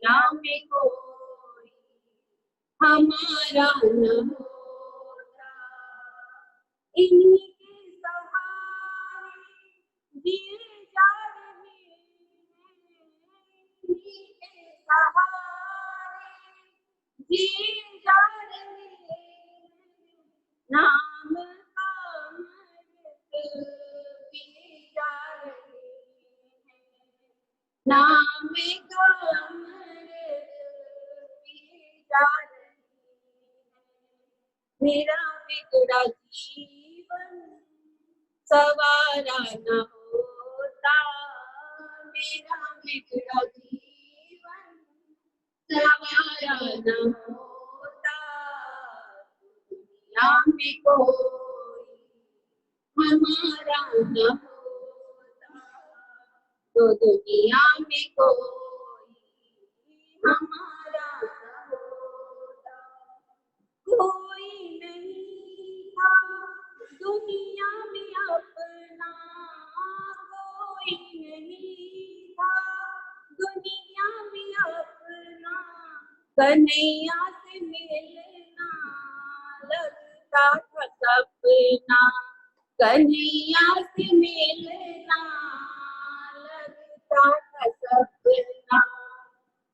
दुनिया में कोई हमारा न होता, इन्हीं के सहारे जिए जा रहे हैं, इन्हीं के सहारे जिए जा रहे हैं, नाम का अमृत पिए जा रहे हैं, नाम का अमृत पिए जा रहे हैं, मेरा बिगड़ा जीवन सवारा न होता, मेरा बिगड़ा जीवन सवारा न होता, दुनिया में कोई हमारा न होता, तो दुनिया में कोई हमारा न होता, कोई नहीं था दुनिया में अपना, कोई नहीं था दुनिया में अपना, कन्हैया से मिलना लगता था सपना, कन्हैया से मिलना लगता था सपना,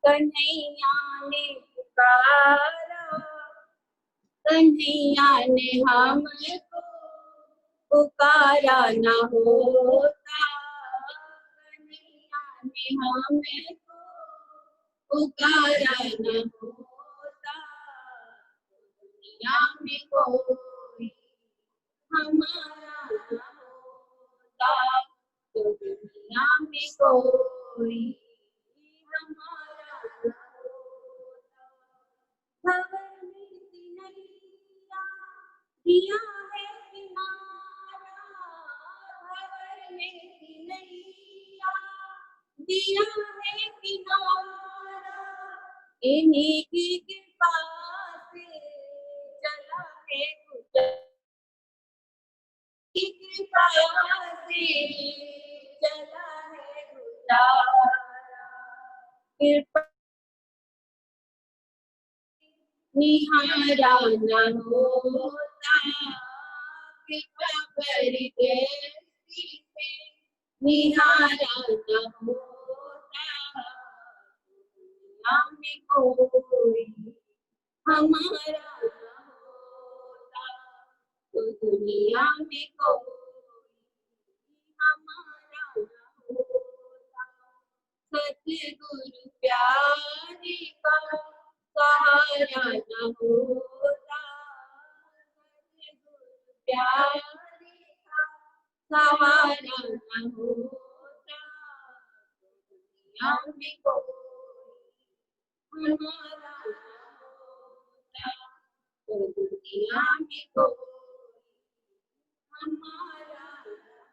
कन्हैया ने पुकारा, कन्हैया ने हमको पुकारा न होता, कन्हैया ने हमको पुकारा न होता, दुनिया में कोई हमारा न होता, तो दुनिया में कोई हमारा न होता, भंवर में सिनैया दिया है किनारा, भंवर में सिनैया दिया है किनारा, इन्हीं की कृपा से चला है गुजर, कृपा से चला है गुजारा, कृपा निहारा न होता, कृपा कर जैसी से निहारा न होता, दुनिया में कोई हमारा न होता, तो दुनिया में कोई हमारा न होता, सतगुरु प्यारे का सहारा न होता, सतगुरु प्यारे का सहारा न होता, दुनिया में कोई हमारा न होता, तो दुनिया में कोई हमारा न होता।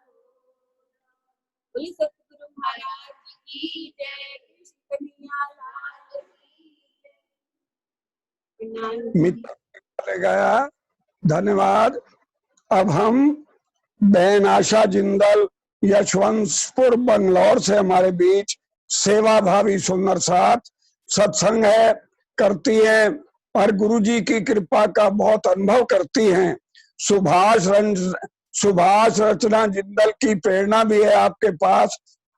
बोलिए सतगुरु महाराज की जय, कृष्ण कन्हैया लाल की जय। मित्र गया, धन्यवाद। अब हम बहन आशा जिंदल यशवंतपुर बंगलौर से हमारे बीच सेवा भावी सुंदर साथ सत्संग है, करती हैं और गुरुजी की कृपा का बहुत अनुभव करती हैं। सुभाष रचना जिंदल की प्रेरणा भी है आपके पास,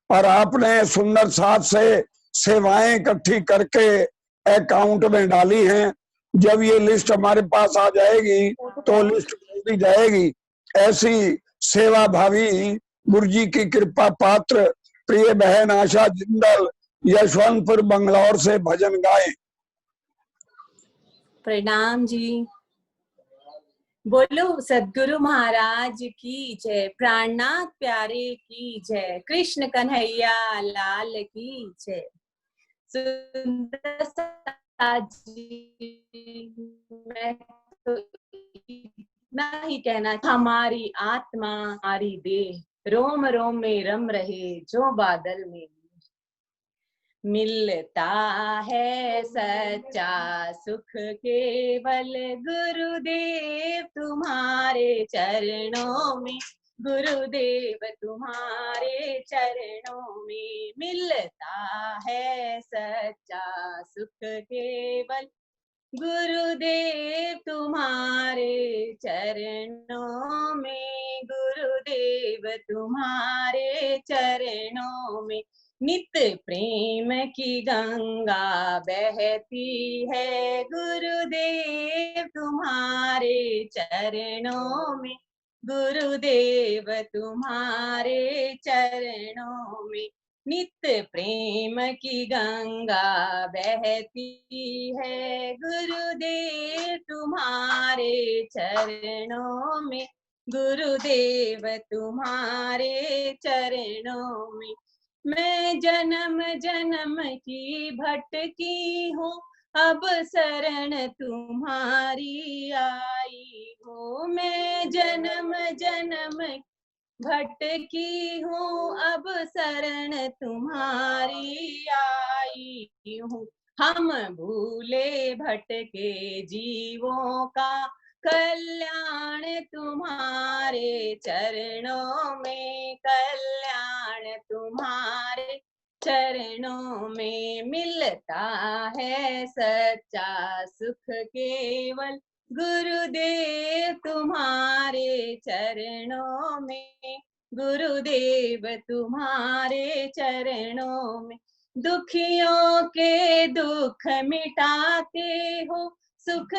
और आपने सुंदर साथ से सेवाएं इकट्ठी करके अकाउंट में डाली हैं। जब ये लिस्ट हमारे पास आ जाएगी तो लिस्ट दी जाएगी। ऐसी सेवा भावी गुरुजी की कृपा पात्र प्रिय बहन आशा जिंदल यशवंतपुर बंगलौर से भजन गाएं। प्रणाम जी। बोलो सद्गुरु महाराज की जय, प्राणनाथ प्यारे की जय, कृष्ण कन्हैया लाल की जय। सुंदर जी, मैं तो इतना ही कहना, हमारी आत्मा हमारी देह रोम रोम में रम रहे जो बादल में, मिलता है सच्चा सुख केवल गुरुदेव तुम्हारे चरणों में, गुरुदेव तुम्हारे चरणों में मिलता है सच्चा सुख केवल। गुरुदेव तुम्हारे चरणों में, गुरुदेव तुम्हारे चरणों में नित्य प्रेम की गंगा बहती है। गुरुदेव तुम्हारे चरणों में, गुरुदेव तुम्हारे चरणों में नित्य प्रेम की गंगा बहती है। गुरुदेव तुम्हारे चरणों में, गुरुदेव तुम्हारे चरणों में मैं जन्म जन्म की भटकी हूँ, अब शरण तुम्हारी आई हूँ। मैं जन्म जन्म भटकी हूँ, अब शरण तुम्हारी आई हूँ। हम भूले भटके जीवों का कल्याण तुम्हारे चरणों में, कल्याण तुम्हारे चरणों में मिलता है सच्चा सुख केवल। गुरुदेव तुम्हारे चरणों में, गुरुदेव तुम्हारे चरणों में दुखियों के दुख मिटाते हो, सुख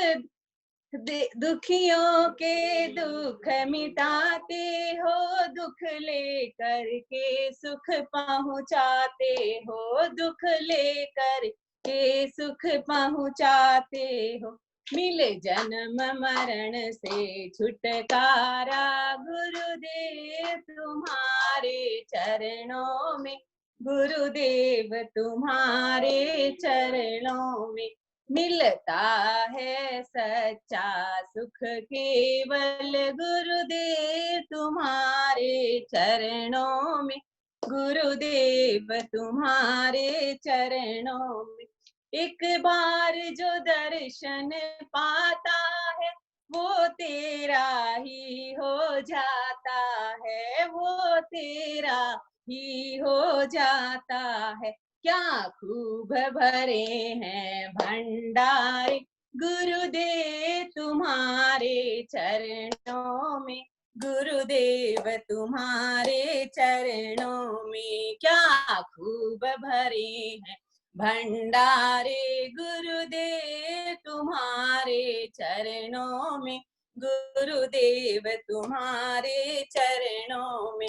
दुखियों के दुख मिटाते हो, दुख लेकर के सुख पहुँचाते हो, दुख लेकर के सुख पहुँचाते हो। मिले जन्म मरण से छुटकारा, गुरुदेव तुम्हारे चरणों में, गुरुदेव तुम्हारे चरणों में मिलता है सच्चा सुख केवल। गुरुदेव तुम्हारे चरणों में, गुरुदेव तुम्हारे चरणों में एक बार जो दर्शन पाता है, वो तेरा ही हो जाता है, वो तेरा ही हो जाता है। क्या खूब भरे हैं भंडारे, गुरुदेव तुम्हारे चरणों में, गुरुदेव तुम्हारे चरणों में क्या खूब भरे हैं भंडारे, गुरुदेव तुम्हारे चरणों में, गुरुदेव तुम्हारे चरणों में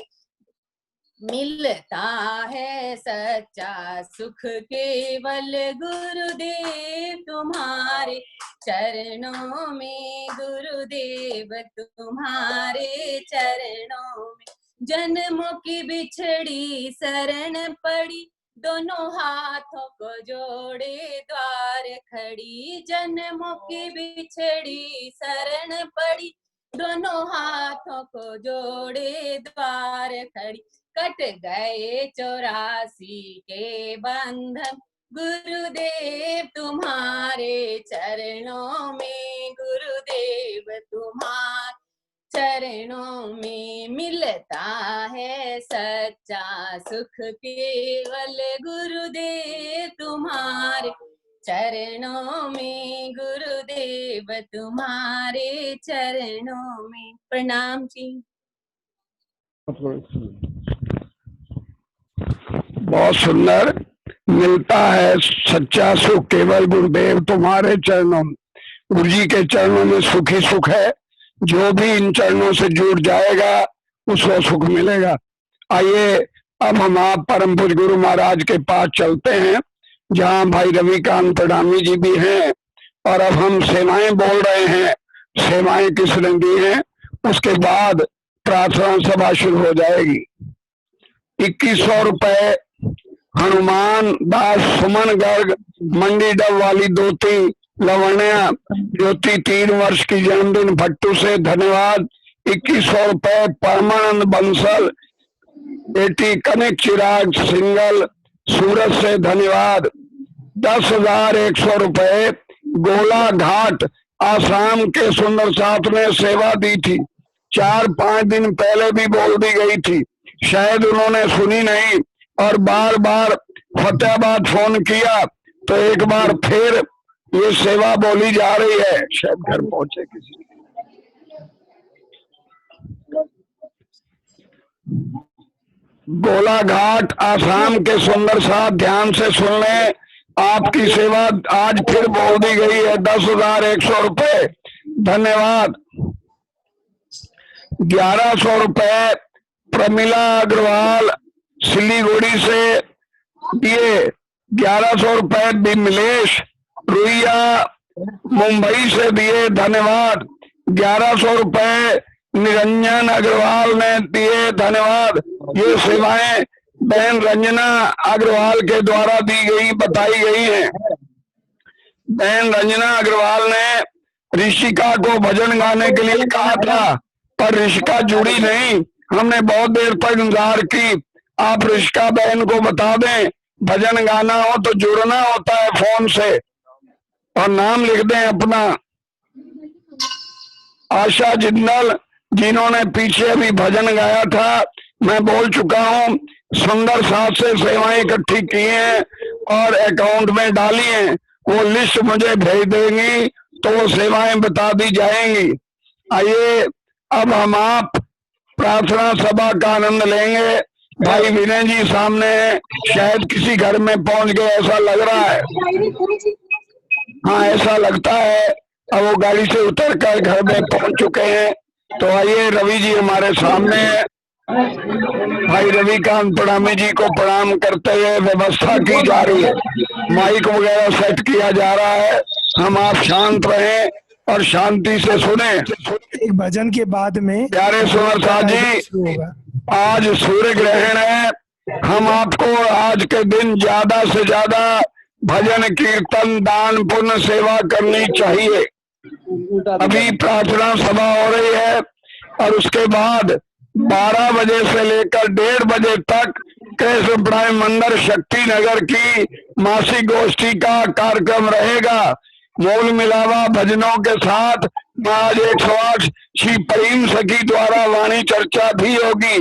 मिलता है सच्चा सुख केवल। गुरुदेव तुम्हारे चरणों में, गुरुदेव तुम्हारे चरणों में जन्मों की बिछड़ी शरण पड़ी, दोनों हाथों को जोड़े द्वार खड़ी। जन्मों की बिछड़ी शरण पड़ी, दोनों हाथों को जोड़े द्वार खड़ी। कट गए 84 के बंधन, गुरुदेव तुम्हारे चरणों में, गुरुदेव तुम्हारे चरणों में मिलता है सच्चा सुख केवल। गुरुदेव तुम्हारे चरणों में, गुरुदेव तुम्हारे चरणों में। प्रणाम जी। बहुत सुंदर। मिलता है सच्चा सुख केवल गुरुदेव तुम्हारे चरणों में। गुरु जी के चरणों में सुख ही सुख है। जो भी इन चरणों से जुड़ जाएगा उसको सुख मिलेगा। आइए अब हम आप परम पूज्य गुरु महाराज के पास चलते हैं, जहाँ भाई रविकांत प्रणामी जी भी हैं। और अब हम सेवाएं बोल रहे हैं। सेवाएं किसने दी हैं, उसके बाद प्रार्थना सभा शुरू हो जाएगी। 2100 रुपए हनुमान दास सुमन गर्ग मंडी डब वाली दोती लवण्या ज्योति 3 वर्ष की जन्मदिन भट्टू से धन्यवाद। 2100 रुपए परमानंद बंसल बेटी कनक चिराग सिंगल सूरत से धन्यवाद। 10,100 रुपए गोला घाट आसाम के सुंदर साथ में सेवा दी थी 4-5 दिन पहले भी बोल दी गई थी, शायद उन्होंने सुनी नहीं और बार बार फतेहाबाद फोन किया, तो एक बार फिर ये सेवा बोली जा रही है। शायद घर पहुंचे किसी। गोलाघाट आसाम के सुंदर साथ ध्यान से सुन लें, आपकी सेवा आज फिर बोल दी गई है 10,100 रुपए। धन्यवाद। 1100 रुपए प्रमिला अग्रवाल सिलीगुड़ी से दिए। 1100 रुपए विमलेश रुइया मुंबई से दिए। धन्यवाद। 1100 रुपए निरंजन अग्रवाल ने दिए। धन्यवाद। ये सेवाएं बहन रंजना अग्रवाल के द्वारा दी गई बताई गई हैं। बहन रंजना अग्रवाल ने ऋषिका को भजन गाने के लिए कहा था, पर ऋषिका जुड़ी नहीं। हमने बहुत देर तक इंतजार की। आप ऋषिका बहन को बता दें, भजन गाना हो तो जुड़ना होता है फोन से और नाम लिख दें अपना। आशा जिंदल, जिन्होंने पीछे भी भजन गाया था, मैं बोल चुका हूँ, सुंदर साथ से सेवाएं इकट्ठी की हैं और अकाउंट में डाली हैं। वो लिस्ट मुझे भेज देंगी तो वो सेवाएं बता दी जाएंगी। आइए अब हम आप प्रार्थना सभा का आनंद लेंगे। भाई विनय जी सामने हैं, शायद किसी घर में पहुंच गए ऐसा लग रहा है। हाँ ऐसा लगता है। अब वो गाड़ी से उतर कर घर में पहुंच चुके हैं। तो आइए रवि जी हमारे सामने हैं। भाई रविकांत प्रणामी जी को प्रणाम करते हुए व्यवस्था की जा रही है, माइक वगैरह सेट किया जा रहा है। हम आप शांत रहें और शांति से सुने। एक भजन के बाद में प्यारे सुनरसा जी, आज सूर्य ग्रहण है। हम आपको आज के दिन ज्यादा से ज्यादा भजन कीर्तन दान पुण्य सेवा करनी चाहिए। अभी प्रार्थना सभा हो रही है और उसके बाद 12 बजे से लेकर 1:30 बजे तक कृष्ण प्राण मंदिर शक्ति नगर की मासिक गोष्ठी का कार्यक्रम रहेगा। मोल मिलावा भजनों के साथ आज 108 श्री प्रेम सखी द्वारा वाणी चर्चा भी होगी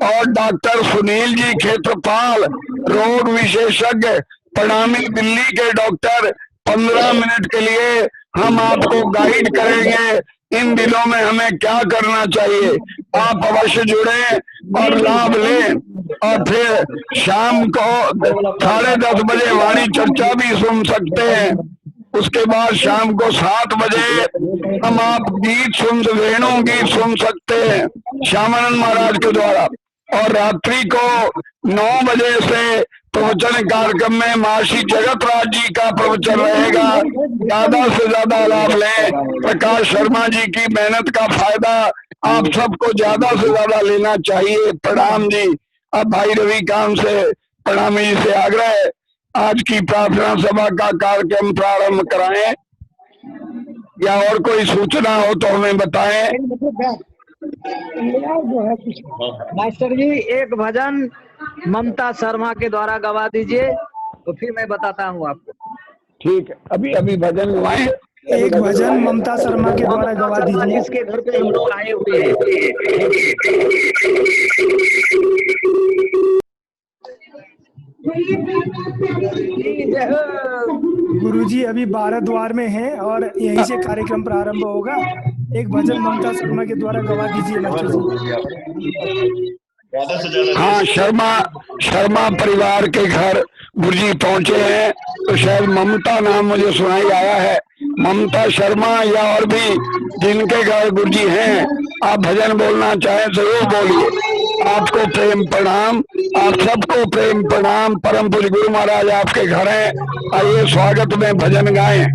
और डॉक्टर सुनील जी क्षेत्रपाल रोग विशेषज्ञ प्रणामी दिल्ली के डॉक्टर 15 मिनट के लिए हम आपको गाइड करेंगे इन दिनों में हमें क्या करना चाहिए। आप अवश्य जुड़े और लाभ लें। और फिर शाम को 10:30 बजे वाणी चर्चा भी सुन सकते हैं। उसके बाद शाम को 7 बजे हम आप गीत वेणु गीत सुन सकते हैं श्यामानंद महाराज के द्वारा। और रात्रि को 9 बजे से प्रवचन कार्यक्रम में महर्षि जगत राज जी का प्रवचन रहेगा। ज्यादा से ज्यादा लाभ लें। प्रकाश शर्मा जी की मेहनत का फायदा आप सबको ज्यादा से ज्यादा लेना चाहिए। प्रणाम जी। अब भाई रविकांत से प्रणामी जी से आग्रह, आज की प्रार्थना सभा का कार्यक्रम प्रारंभ कराएं या और कोई सूचना हो तो हमें बताएं। मास्टर जी एक भजन ममता शर्मा के द्वारा गवा दीजिए तो फिर मैं बताता हूँ आपको। ठीक है, अभी अभी भजन गवाएं। एक भजन ममता शर्मा के द्वारा गवा दीजिए। इसके घर पे हम लोग आए हुए हैं। गुरुजी अभी 12 द्वार में हैं और यहीं से कार्यक्रम प्रारंभ होगा। एक भजन ममता शर्मा के द्वारा गवा दीजिए मास्टर जी। हाँ, शर्मा परिवार के घर गुरुजी पहुंचे हैं तो शायद ममता नाम मुझे सुनाई आया है। ममता शर्मा या और भी जिनके घर गुरुजी हैं, आप भजन बोलना चाहें जरूर बोलिए। आपको प्रेम प्रणाम, आप सबको प्रेम प्रणाम। परम पूज्य गुरु महाराज आपके घर हैं। आइए स्वागत में भजन गाएं।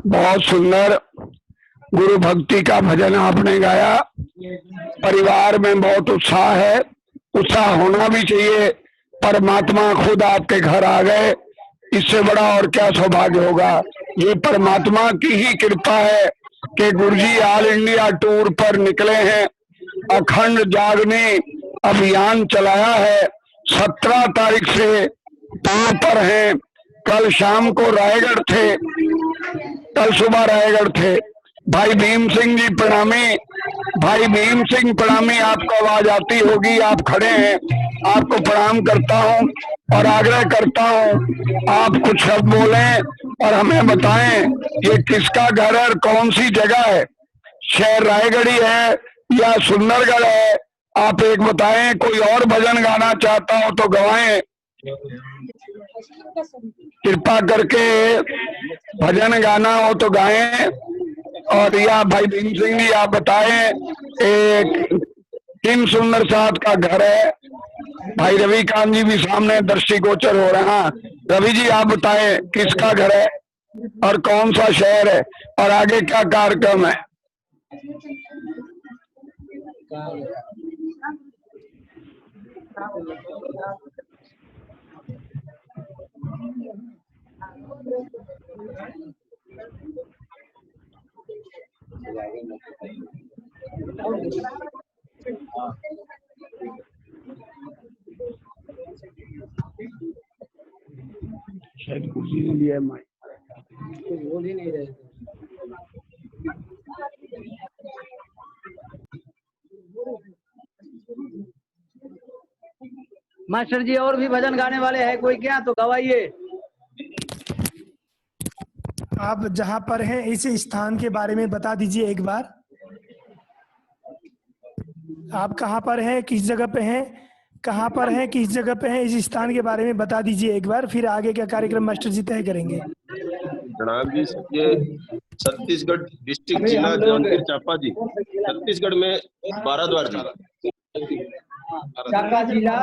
बहुत सुंदर गुरु भक्ति का भजन आपने गाया। परिवार में बहुत उत्साह है, उत्साह होना भी चाहिए। परमात्मा खुद आपके घर आ गए, इससे बड़ा और क्या सौभाग्य होगा। ये परमात्मा की ही कृपा है कि गुरुजी ऑल इंडिया टूर पर निकले हैं। अखंड जागने अभियान चलाया है। 17 तारीख से टूर पर हैं। कल शाम को रायगढ़ थे, कल सुबह रायगढ़ थे। भाई भीम सिंह जी प्रणामी। भाई भीम सिंह प्रणामी, आपको आवाज आती होगी, आप खड़े हैं, आपको प्रणाम करता हूं और आग्रह करता हूं आप कुछ शब्द बोलें और हमें बताएं ये किसका घर है और कौन सी जगह है। शहर रायगढ़ी है या सुंदरगढ़ है, आप एक बताएं। कोई और भजन गाना चाहता हो तो गवाएं, कृपा करके भजन गाना हो तो गाएं। और या भाई भीम सिंह जी आप बताएं किन सुंदर साथ का घर है। भाई रविकांत जी भी सामने दृष्टिगोचर हो रहे हैं। रवि जी आप बताएं किसका घर है और कौन सा शहर है और आगे क्या कार्यक्रम है। शायद कुर्सी ने लिया है माइक, बोल ही नहीं रहे। मास्टर जी और भी भजन गाने वाले हैं कोई क्या तो गवाइए। आप जहां पर हैं इस स्थान के बारे में बता दीजिए एक बार। आप कहां पर हैं, किस जगह पे हैं, कहां पर हैं, किस जगह पे हैं, इस स्थान के बारे में बता दीजिए एक बार, फिर आगे का कार्यक्रम मास्टर जी तय करेंगे। प्रणाम जी। ये छत्तीसगढ़ डिस्ट्रिक्ट जिला जांजगीर चांपा जी, छत्तीसगढ़ में बाराद्वार जी, चांपा जिला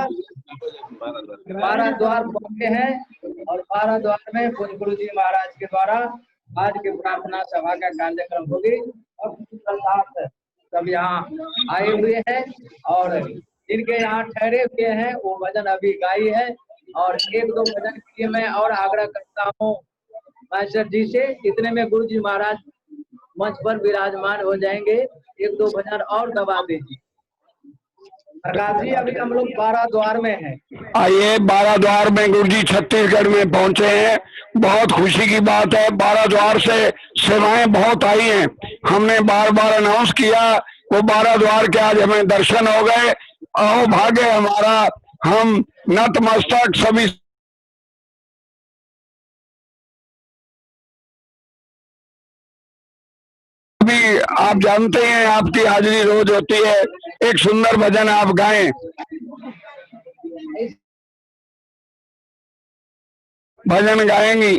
बाराद्वार पहुंचे हैं और बाराद्वार में गुरु जी महाराज के द्वारा आज के प्रार्थना सभा का कार्यक्रम होगी और प्रसाद सब यहाँ आए हुए हैं और जिनके यहाँ ठहरे हुए हैं वो भजन अभी गाई है। और एक दो भजन के लिए मैं और आग्रह करता हूँ मास्टर जी से, इतने में गुरु जी महाराज मंच पर विराजमान हो जाएंगे। एक दो भजन और दबा दीजिए। प्रकाश जी अभी हम लोग बाराद्वार में हैं। आइए बाराद्वार में गुरु जी छत्तीसगढ़ में पहुंचे हैं। बहुत खुशी की बात है। बाराद्वार से सेवाएं बहुत आई हैं। हमने बार बार अनाउंस किया वो बाराद्वार के आज हमें दर्शन हो गए। आओ भाग्य हमारा, हम नतमस्तक सभी। अभी आप जानते हैं आपकी हाजिरी रोज होती है। एक सुंदर भजन आप गाएं। भजन गाएंगी।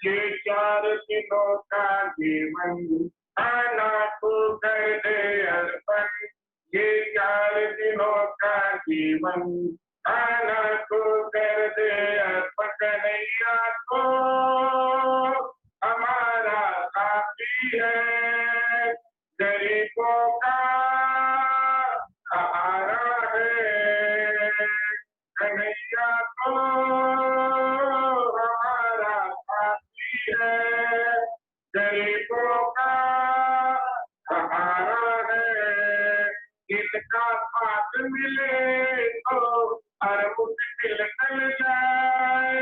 ये 4 दिनों का जीवन आना को कर दे अर्पण, ये 4 दिनों का जीवन आना को कर दे अर्पण, कन्हैया को हमारा साथी है, गरीबों का सहारा है, कन्हैया को हमारा साथी है, गरीबों का सहारा है, इनका साथ मिले तो हर मुश्किल टल जाए,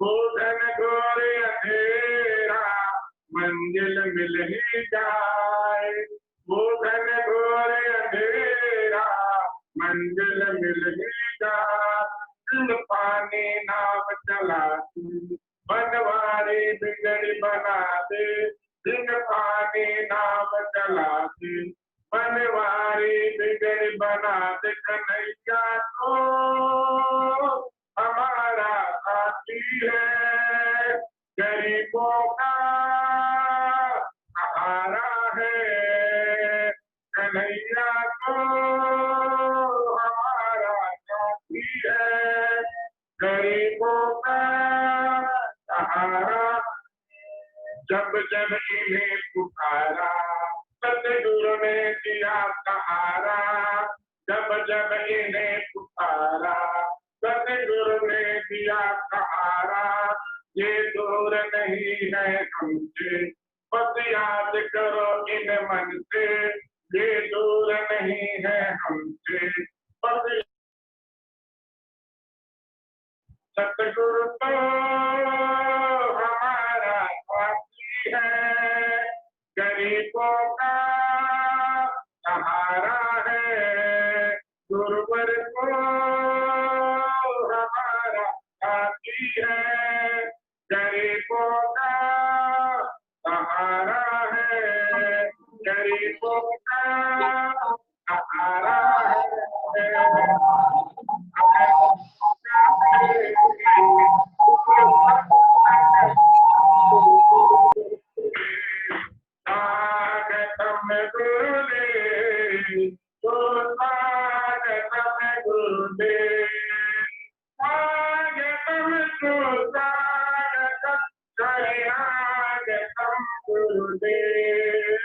वो घन घोर अंधेरा मंजिल मिल ही जाए, वो घन घोर अंधेरा मंजिल मिल ही जाए, पानी नाव चलाती बनवारी बिगड़ी बना दे, दिन पानी नाव चलाती बनवारी बिगड़ी बना दे, कन्हैया को हमारा साथी है, गरीबों का सहारा है, कन्हैया को हमारा साथी है, गरीबों का सहारा। जब जब इन्हें पुकारा सतगुरु ने दिया सहारा, जब जब इन्हें पुकारा सतगुरु ने दिया सहारा, ये दूर नहीं है हमसे बस याद करो इन मन से, ये दूर नहीं है हमसे बस सतगुरु तो हमारा साथी है, गरीबों का सहारा है, गुरुवर को हमारा साथी है, गरीबों का सहारा है, गरीबों का सहारा है। स्वागतम गुरुदेव, स्वागतम गुरुदेव, स्वागतम सुस्वागतम शरणागतम गुरुदेव,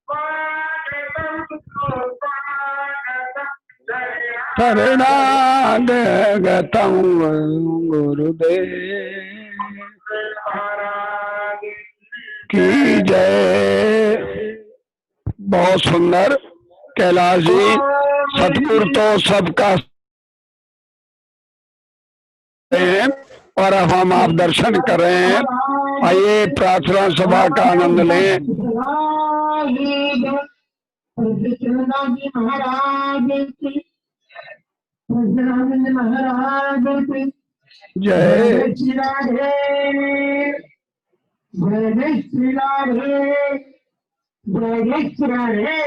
स्वागतम सुस्वागतम शरणागतम गुरुदेव की जय। बहुत सुंदर कैलाश जी, सतगुरु तो सबका हैं और अब हम आप दर्शन कर रहे हैं। आइए प्रार्थना सभा का आनंद लें। महाराज जय श्री राधे, जय श्री राधे, जय श्री राधे,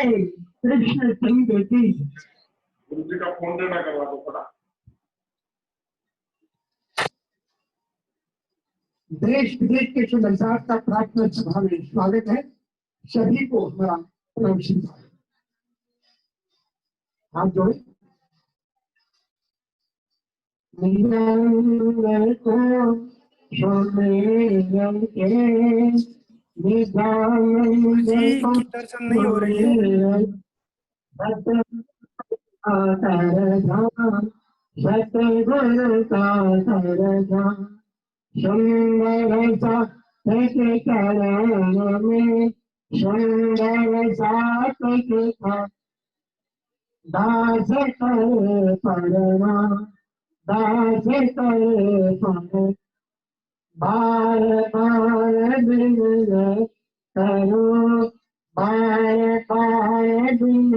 कृष्ण चंद्र की। गुरु जी का फोन देना करवा दो पड़ा। देश विदेश के सुनसार का प्रार्थना सभा में स्वागत है। सभी को हमारा नमस्कार। हाथ जोड़े। जी की दर्शन नहीं हो रही है। सतगुरु का सरधा सुंदर सा चरण में, सुंदर सा दास करे परमा, दास करे पर बार बार बिन करो, बार बार बिन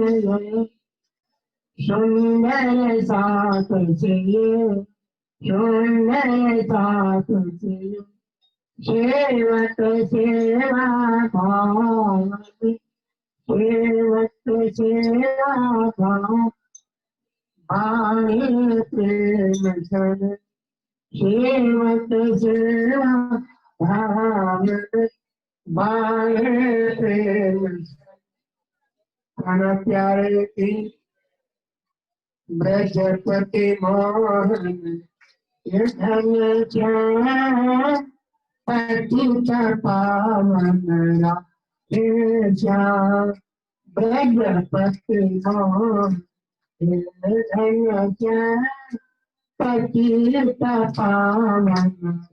सुंदर साथ चाहिए, सुंदर साथ चाहिए, सेवक सेवा भावती, सेवक सेवा भाव भावे प्रेम सन, सेवक सेवा धाम बाहे प्रेम खाना प्यारे की ब्रजपति मोहन ये धन पतित पावन राधे श्याम ब्रजपति मोहन ये धन पतित पावन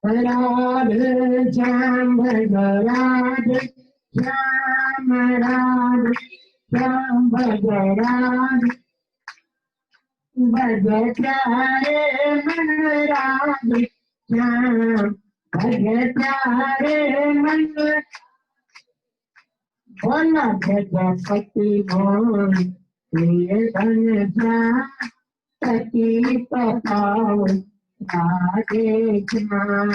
राधे श्याम राधे श्याम राधे श्याम राधे भज प्यारे मन राधे श्याम भज प्यारे मन बोला ब्रजपति मोहन ये धन श्याम पतित पावन राधे श्याम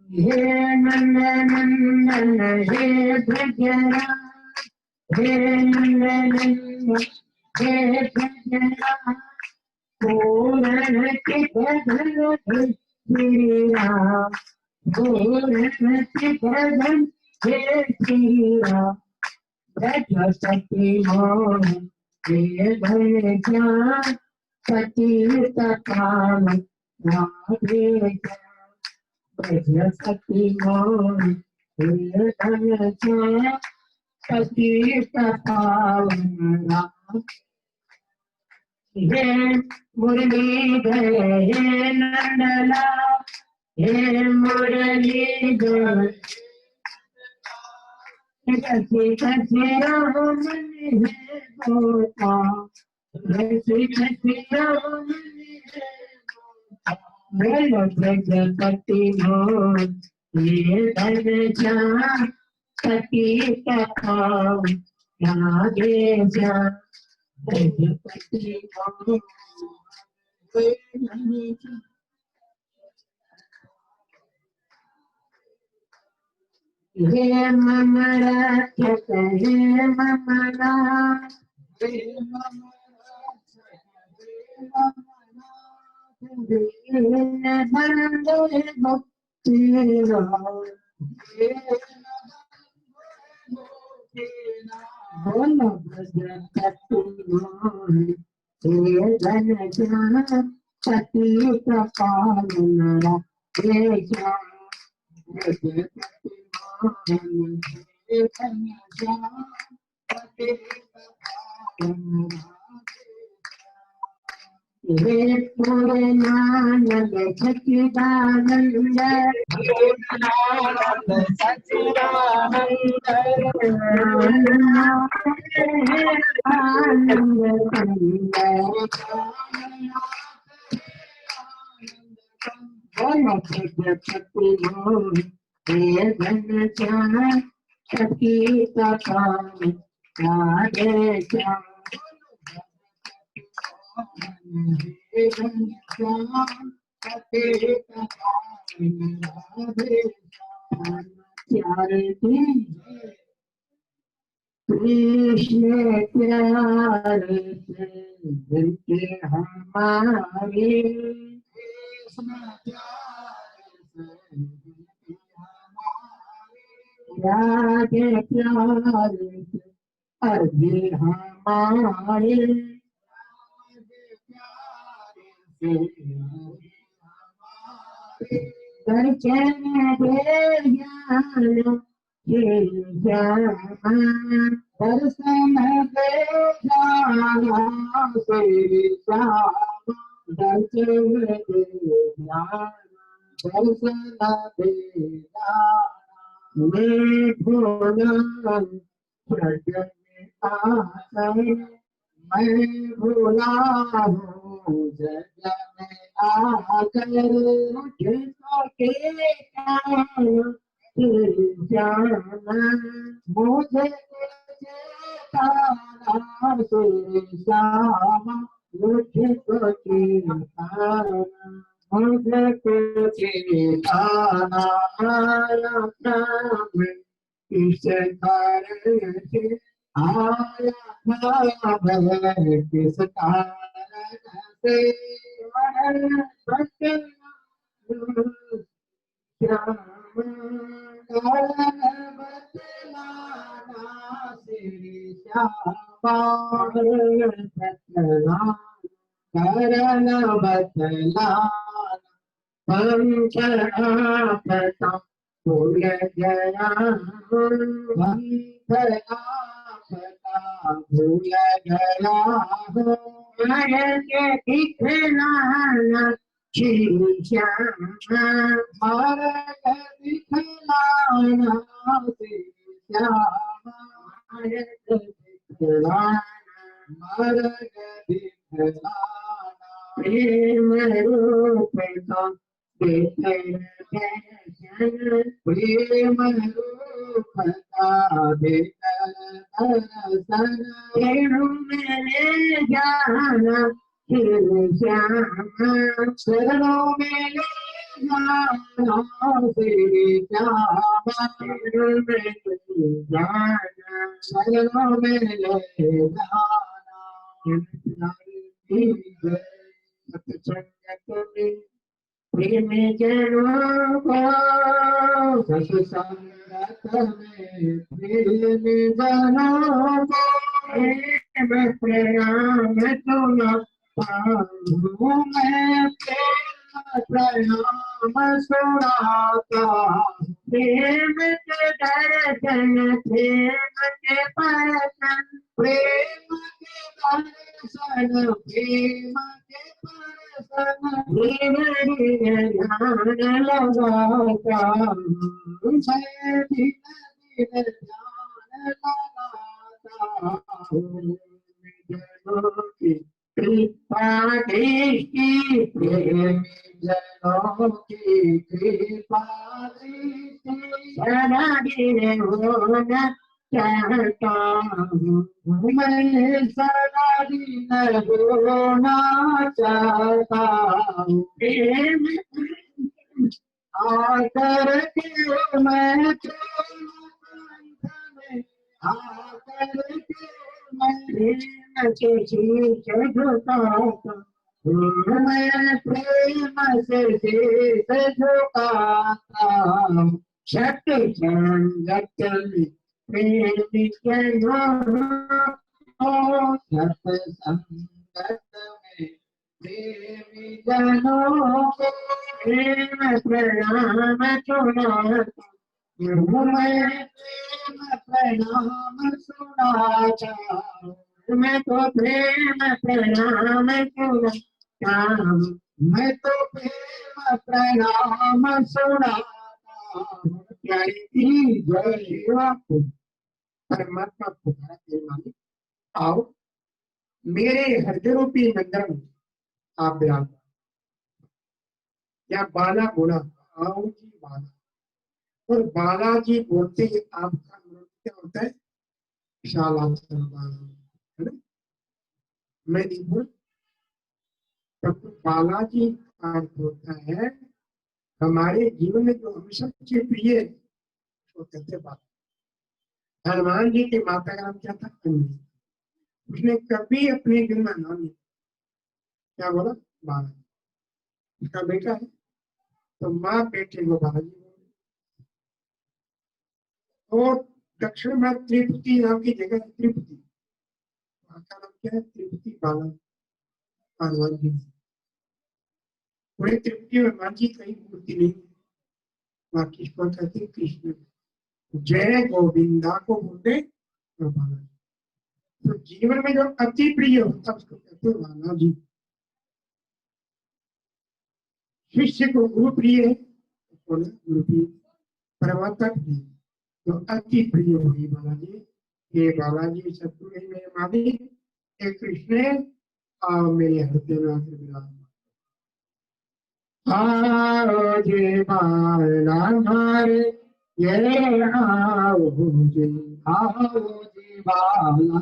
हे नंदनंदन हे ब्रजरा हे नंदनंदन हे ब्रजरा पूर्ण चित धन श्री राम पूर्ण चित धन हे श्री राम ब्रजपति मोहन ये धन श्याम पतित पावन राधे श्याम ब्रजपति मोहन ये धन श्याम पतित पावन राधे हे मुरलीधर हे नंदला हे मुरलीधर कसी कसी राम हे गोता कसी कसी राम हे ब्रजपति मोहन ये धन श्याम पतित पावन राधे श्याम ब्रजपति मोहन हे मम रक्षक हे मम नाथ हे मम दीन बंधु भक्ति बोलो ब्रजपति मोहन ये धन श्याम पतित पावन राधे श्याम ब्रजपति मोहन ये धन श्याम पतित पावन हे पूर्णानंद सच्चिदानंद पूर्णानंद सच्चिदानंद आनंद बोलो ब्रजपति मोहन ये धन श्याम पतित पावन राधे श्याम हे धन श्याम पतित पावन राधे श्याम प्यारे की कृष्ण प्यारे से दिल के हमारे कृष्ण प्यारे से राधे प्यारे से अर्जी हमारे दर्शन दे ज्ञान ये श्यामा दर्शन दे ज्ञान श्री श्यामा दर्शन दे ज्ञान दर्शन दे ज्ञान मैं भोला प्रजन आकर मैं भोला हूँ जग में आकर मुझे सके श्यामा मुझे चेताना श्यामा मुझे चेताना किस कारण से आया था भय, किस कारण से श्याम कारण बतलाना श्री श्यामा बतलाना कारण बतलाना पंचनापता भूल गया पंचनापता भूल गया मार के दिखलाना श्री श्यामा मार के दिखलाना श्री श्यामा मार के दिखलाना मार के दिखलाना प्रेम रूप का देखे दर्शन प्रेम रूप का देखे दर्शन रेणु में जाना श्री श्यामा शरणों में ले जाना श्री श्यामा शरणों में ले जाना शरणों में ले जाना सत्संगत में प्रेम जनों को सत्संगत में प्रेम जनों को प्रेम प्रणाम सुना पाऊं मैं प्रेम प्रणाम सुनाता प्रेम के दर्शन प्रेम के परसन प्रेम के दर्शन प्रेम के परसन प्रेम ध्यान लगाता मैं दिन दिन ध्यान लगाता जनों की कृपा दृष्टि प्रेम जनों की कृपा दृष्टि सदा दिन होना चाहता हूँ मैं सदा दिन होना चाहता हूँ प्रेम आकर के मैं प्रेम में आकर के मैं प्रेम से शीश झुकाता मैं प्रेम से शीश झुकाता सत्य संगत में प्रेम सत्य संगत में प्रेम जनों को प्रेम प्रणाम सुनाता मैं प्रेम प्रणाम सुनाता मैं तो प्रेम प्रणाम सुनाता मैं तो प्रेम प्रणाम सुनाता प्यारी की जय आपको परमात्मा पुकारा के मालिक आओ मेरे हृदय रूपी मंदिर में आप विराज या बाला बोला आओ जी बाला और बालाजी बोलते ही आपका नृत्य होता है शालाचरण बाला है ना मैं नहीं बोल तब तो बालाजी का अर्थ होता है हमारे जीवन में जो हम सबसे प्रिय वो कहते बाला हनुमान जी के माता का नाम क्या था अंजलि उसने कभी अपने दिल में नाम नहीं क्या बोला बाला उसका बेटा है तो माँ बेटे को बालाजी और दक्षिण में त्रिपुटी नाम की जगह त्रिपुटी वहां का नाम क्या है त्रिपुटी बाला हनुमान जी पूरे त्रिपुटी में हनुमान जी कहीं मूर्ति नहीं वहां किसको कहते कृष्ण जय गोविंदा को बोलते बाला तो जीवन में जो अति प्रिय होता उसको कहते हैं बाला जी शिष्य को गुरु प्रिय है गुरु प्रिय परमात्मा प्रिय तो अति प्रिय हुई बालाजी हे बालाजी सतगुरु मेरे मालिक हे कृष्ण आओ मेरे हृदय में आकर विराजमान आओ जे बाला हमारे ये आओ जी बाला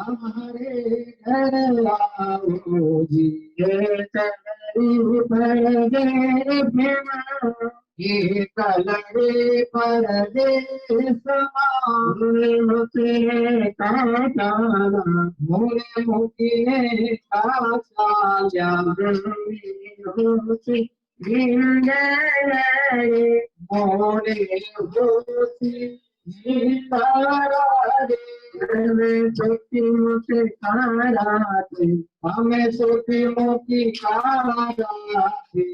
रे घर आओ जी, ये कलरी पर दे भेमा, ये कलरी पर दे समान होते काटा मोरे मुखिए काचा होती मोरे होती छोटी मोटी काराती हमें छोटी मोटी काराती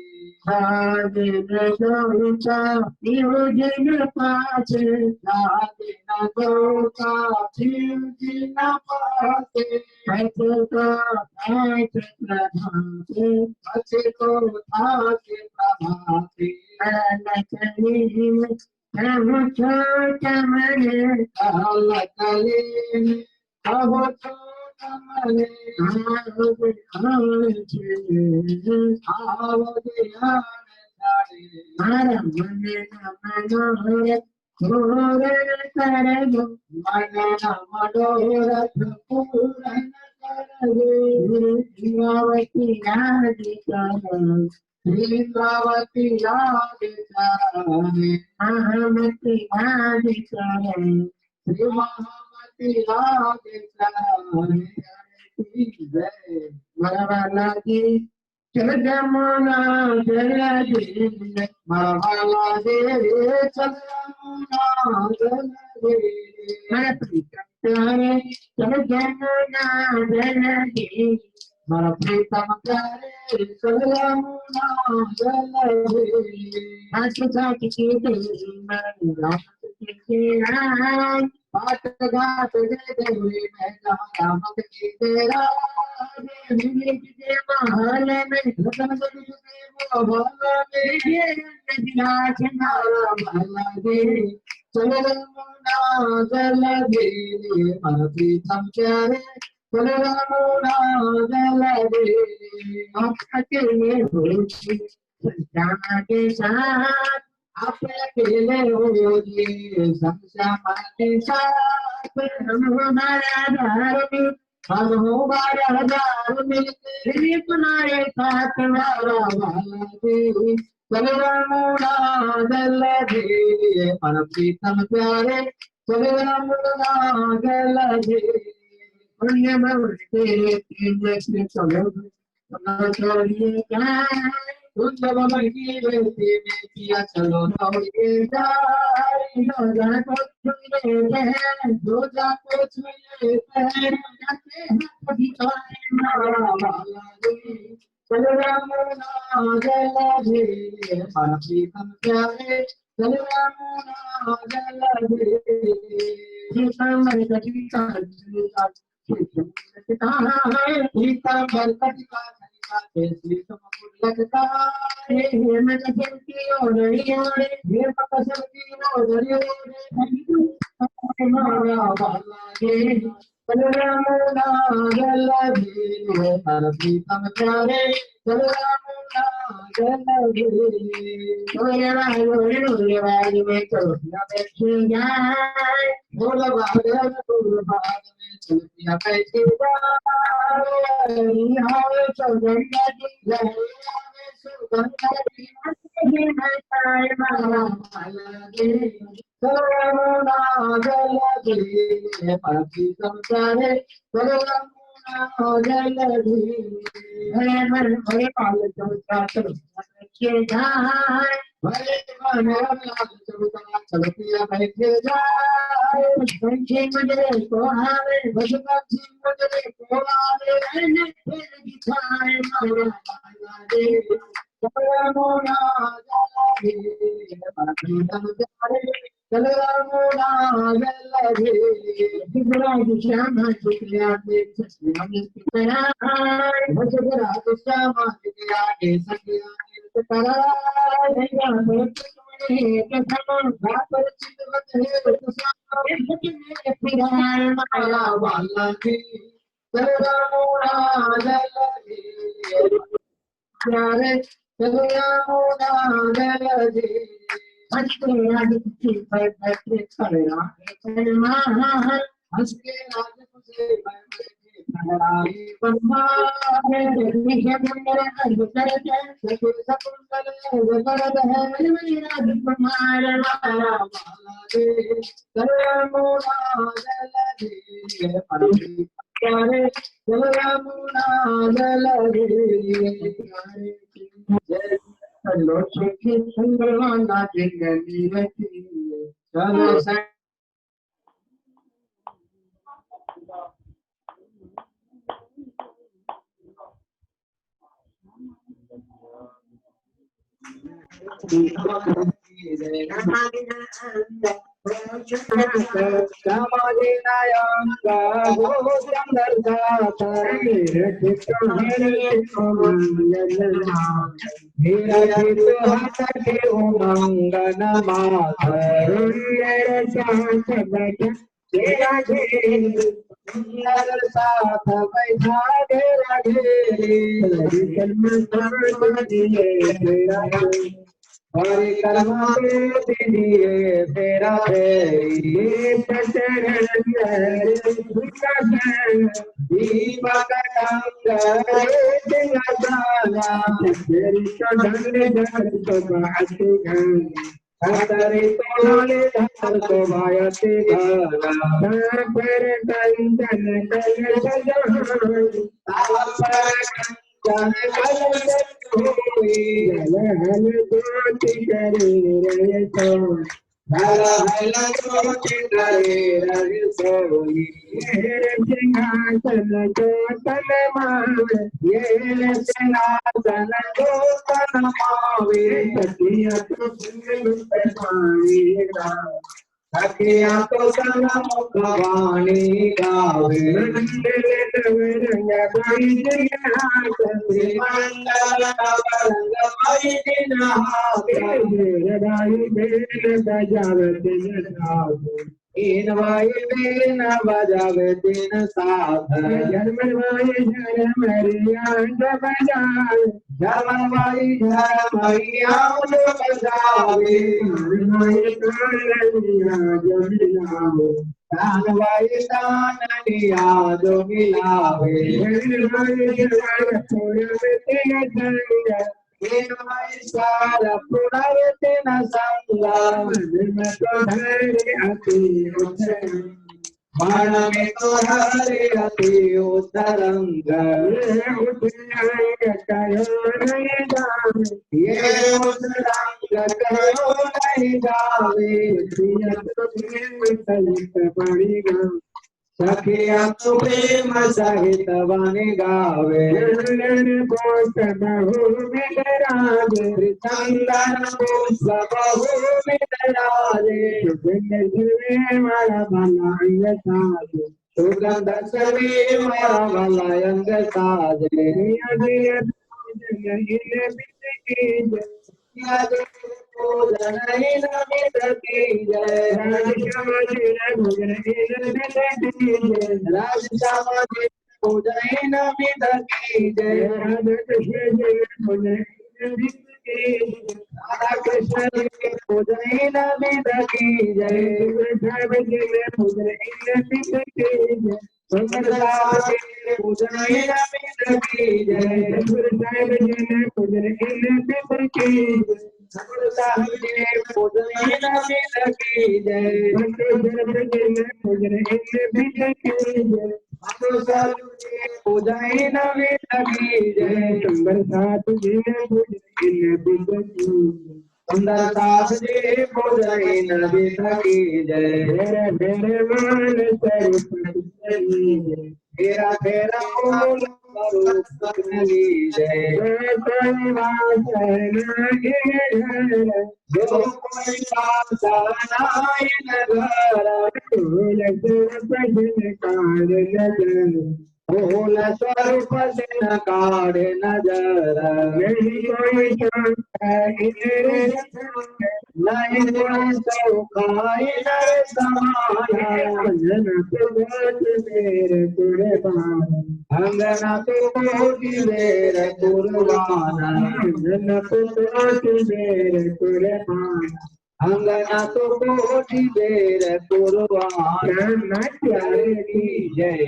जिन पाचे न गौता जिन पाचे ऐसे तो प्रभाते अच्छे को थाके प्रभाते कमरे कले अब कमरे मनोरथ पूरन इंद्रावती इंद्रावती महामती श्री महामती मरवाला जी चल जमुना जल जी मरवाला दे चल जमुना जल दे मैं प्रीतम प्यारे चल जमुना जल जी मेरा प्रीतम प्यारे चल जमुना जल दे आज जात की मैं रात की बात गात दे मैं राम की तेरा महल में चलो जल दे मन प्रीतम प्यारे चलो जल दे अकेले होती संख्या के साथ आप अकेले हो जी संख्या के साथ हम हमारा धार्मिक हम हमारा धार्मिक तुम्हारे साथ वाला दे चलो जल दे मन प्रीतम प्यारे चलो जल दे पुण्य भवते चलो छोड़िए क्या उद्धव की बेटी ने किया चलो दौड़िए दो जाको छुए चलो जल दे मन प्रीतम प्यारे चलो जल दे अंगना तो कोटि बेर कुर्बान न प्यारे की जय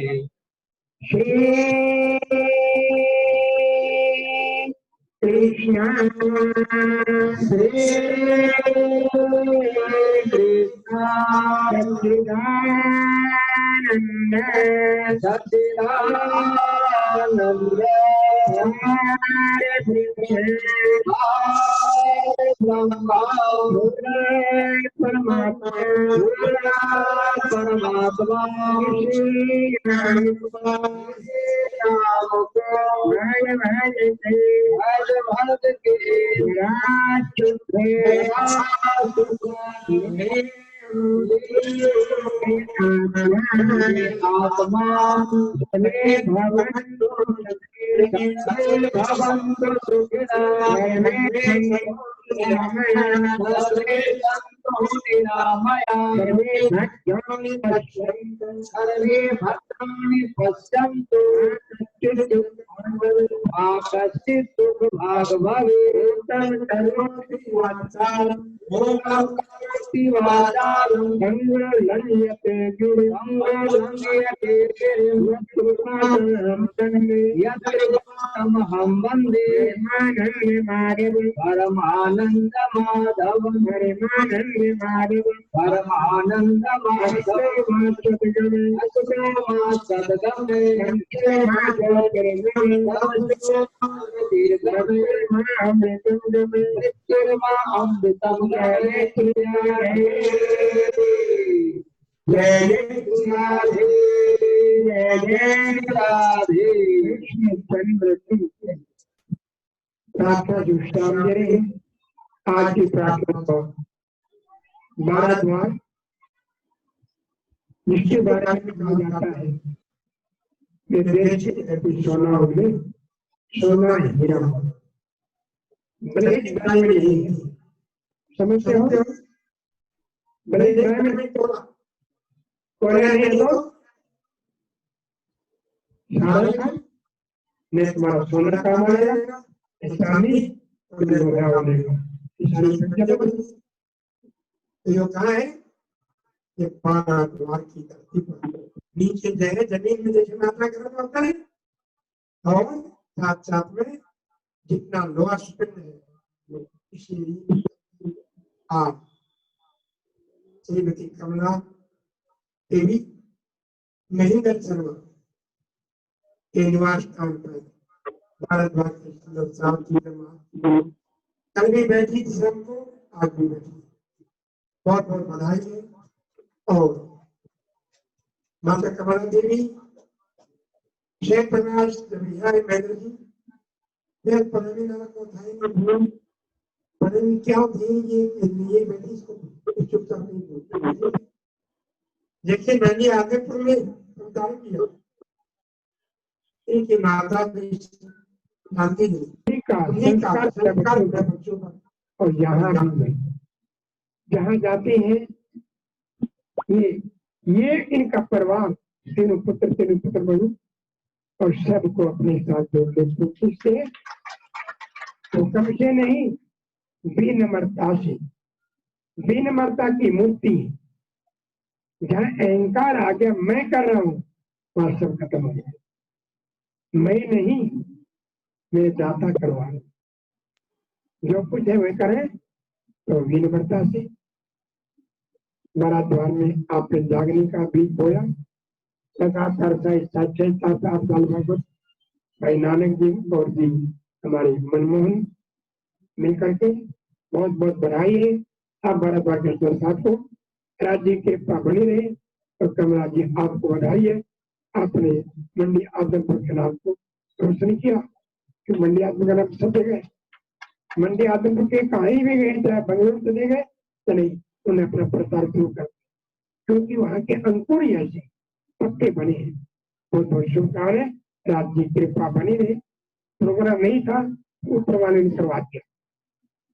श्री कृष्ण श्री कृष्ण सच्चिदानंद सच्चिदानंद परमात्मा परमात्मा भारत के आत्मा भवन्तु सुखिनः सर्वे भद्राणि पश्यन्तु कश्चित् दुःख भाग भवेत् करोति वाचालं भोगं करोति वाचालं संगलंयते यत्कृपातमहं वन्दे परमानन्द माधव परमानन्द अमृतम जय राधे जय राधे चंद्र की प्रार्थना जो सामने आज की प्रार्थना को भारद्वाज जिसके बारे में कहा जाता है कि देश के सोना होने सोना हीरा ब्लेड डायमंड नहीं समझते हो ब्लेड डायमंड कोयला नहीं तो ने तुम्हारा सोना काम आएगा इस्लामी और लोहा बनेगा इस्लामी तो कहा है ये भारद्वाज की धरती पर नीचे जगह जमीन में जैसे यात्रा करना होता है और साथ साथ में जितना लोहा स्पिन है इसीलिए आप श्रीमती कमला देवी महेंद्र शर्मा के निवास स्थान पर भारद्वाज के कल भी बैठी थी सबको आज भी बैठी बहुत बहुत बधाई है और माता कमला देवी जय प्रकाश बिहारी महेंद्र जी यह पढ़ने वाला को उठाई पढ़ने क्या देंगे ये बेटी इसको चुपचाप नहीं बोलते देखिए मैंने आदिपुर में काम किया इनकी माता गांधी जी का संस्कार बच्चों पर और यहाँ जहाँ जाते हैं ये इनका परिवार तीनों पुत्र बनो और सबको अपने साथ जोड़ खींचते हैं तो कम से नहीं विनम्रता की मूर्ति जहाँ अहंकार आ गया मैं कर रहा हूँ वहां सब खत्म हो जाए मैं नहीं मैं दाता करवा जो कुछ है वह करें तो विनम्रता से भारद्वाज में आपने जागने का बीज बोया लगातार 7 साल भगवत भाई नानक जी और जी हमारे मनमोहन मिलकर के बहुत बहुत बधाई है आप भारद्वाज के साथ को राज्य की कृपा बनी रहे और कमला जी आपको बधाई है आपने मंडी आदमपुर के नाम को रोशन किया कि मंडी आदमपुर का नाम सब जगह मंडी आदमपुर के कहीं भी गए चाहे बंगलुरु चले गए तो नहीं उन्हें अपना प्रचार शुरू कर क्योंकि वहां के अंकुर ही ऐसे पक्के बने हैं बहुत बहुत शुभकामनाएं राज्य की कृपा बनी रहे प्रोग्राम नहीं था ऊपर वाले ने करवा दिया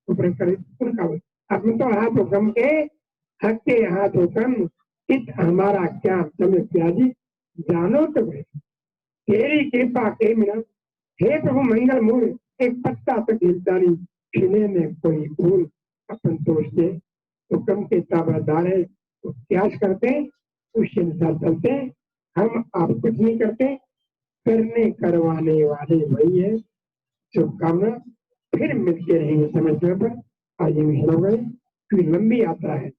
ऊपर करे उनका अपने तो हाथ हुक्म के हक के हाथ हुक्म इत हमारा क्या समय प्याजी जानो तो भाई तेरी कृपा के मिला हे प्रभु मंगल मूल एक पत्ता तक हिलता नहीं खिले में कोई फूल अपन दोष दे हुक्म के ताबेदार है, तो त्याग करते हैं, उसके अनुसार चलते हैं। हम आप कुछ नहीं करते, करने करवाने वाले वही है। शुभकामना, फिर मिलते रहेंगे समय समय पर। आज ये मिशन हो गए, फिर लंबी यात्रा है।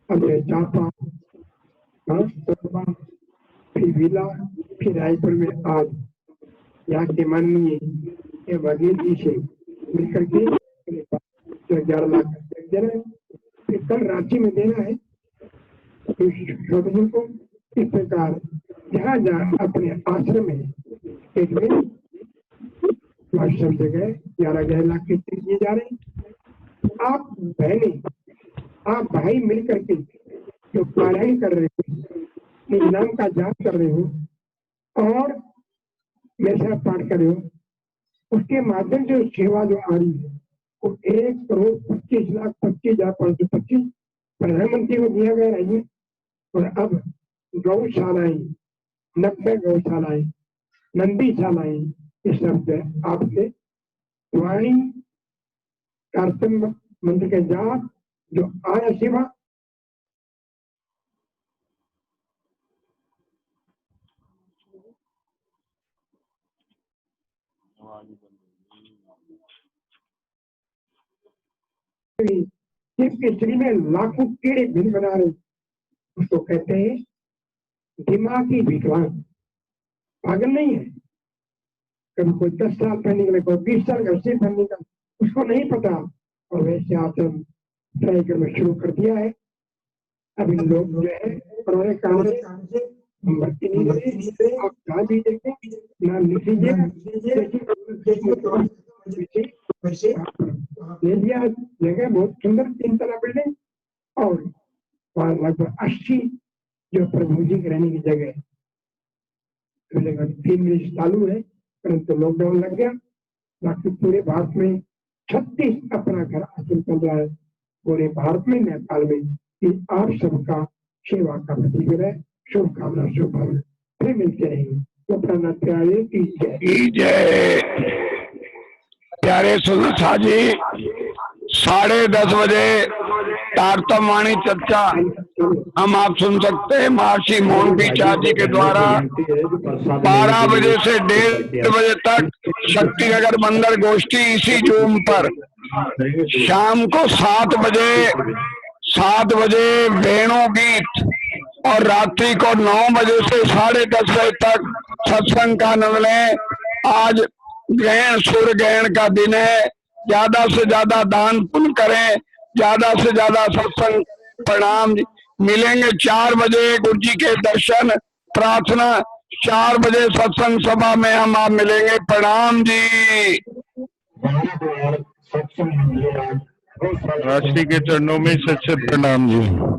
अब ये चापा, फिर विला, फिर रायपुर में आज यहाँ के माननीय वकील जी से मिलकर के 11 लाख देना है, फिर कल रांची में देना है छोटे को। इस प्रकार जहाँ जहाँ अपने आश्रम में एक में सब जगह 11 लाख के दिए जा रहे हैं। आप बहने, आप भाई मिलकर के जो पारायण कर रहे हो, नाम का जाप कर रहे हो और मेरे साथ पाठ कर रहे हो, उसके माध्यम से सेवा जो आ रही है वो 1,25,25,525 प्रधानमंत्री को दिया गया है। और अब गौशालाएं, 90 गौशालाएं, नंदीशालाएं, ये सब आपसे वाणी कार्तम मंत्र के जाप जो आय सेवा के शरीर में लाखों कीड़े भिन्न बना रहे, उसको कहते हैं दिमागी विकलांग। पागल नहीं है, कभी कोई 10 साल पहनने के लिए, कोई 20 साल का से पहनने का, उसको नहीं पता। और वैसे आश्रम ट्राई में शुरू कर दिया है। अब इन लोग जो है पुराने काम से भर्ती नहीं रहे, आप कहा भी देखें नाम लिख लीजिए, ले लिया जगह बहुत सुंदर 3 तला बिल्डिंग और लगभग 80 जो प्रभु जी के रहने की जगह है। तो लगभग 3 मिनट चालू है, परंतु लॉकडाउन लग गया। बाकी पूरे भारत में 36 अपना घर हासिल कर रहा है, पूरे भारत में, नेपाल में। आप सबका सेवा का प्रतीक है। शुभकामना, शुभकामना, फिर मिलते रहेंगे। तो अपना प्यारे की जय। प्यारे सुनत जी, 10:30 बजे तारतम वाणी चर्चा हम आप सुन सकते हैं महर्षि मोहन पीछा जी के द्वारा। 12 बजे से 1:30 बजे तक शक्तिनगर मंदिर गोष्ठी इसी जूम पर। शाम को 7 बजे वेणु गीत और रात्रि को 9 बजे से 10:30 बजे तक सत्संग का आनंद लें। आज ग्रहण, सूर्य ग्रहण का दिन है। ज्यादा से ज्यादा दान पुण्य करें, ज्यादा से ज्यादा सत्संग प्रणाम। मिलेंगे 4 बजे गुरु जी के दर्शन प्रार्थना, 4 बजे सत्संग सभा में हम आप मिलेंगे। प्रणाम जी। राष्ट्री के चरणों में सच्चे प्रणाम जी।